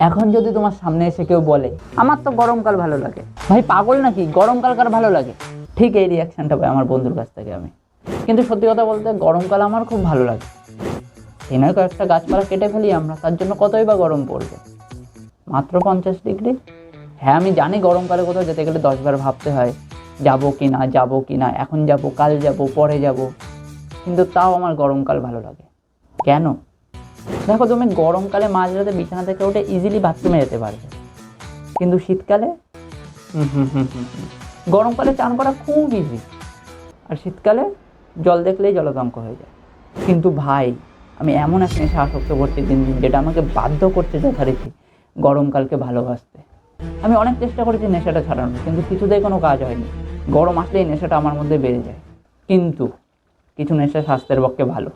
এখন যদি তোমার সামনে এসে কেউ বলে আমার তো গরমকাল ভালো লাগে, ভাই পাগল নাকি, গরমকাল কার ভালো লাগে? ঠিক এই রিয়াকশনটা পাই আমার বন্ধুর কাছ থেকে আমি। কিন্তু সত্যি কথা বলতে গরমকাল আমার খুব ভালো লাগে। এই নয় কয়েকটা গাছপালা কেটে ফেলি আমরা, তার জন্য কতই বা গরম পড়বে, মাত্র 50 ডিগ্রি। হ্যাঁ আমি জানি গরমকালে কোথাও যেতে গেলে 10 বার ভাবতে হয়, যাবো কি না যাবো কি না, এখন যাবো কাল যাবো পরে যাবো, কিন্তু তাও আমার গরমকাল ভালো লাগে। কেন? দেখো তুমি গরমকালে মাঝরাতে বিছানা থেকে উঠে ইজিলি বাথরুমে যেতে পারবে, কিন্তু শীতকালে গরমকালে চান করা খুব ইজি, আর শীতকালে জল দেখলেই জলকম্প হয়ে যায়। কিন্তু ভাই আমি এমন এক নেশা আসক্ত করছি দিন দিন, যেটা আমাকে বাধ্য করছে যথারীতি গরমকালকে ভালোবাসতে। আমি অনেক চেষ্টা করেছি নেশাটা ছাড়ানোর, কিন্তু কিছুতেই কোনো কাজ হয়নি। গরম আসলেই নেশাটা আমার মধ্যে বেড়ে যায়। কিন্তু কিছু নেশা স্বাস্থ্যের পক্ষে ভালো।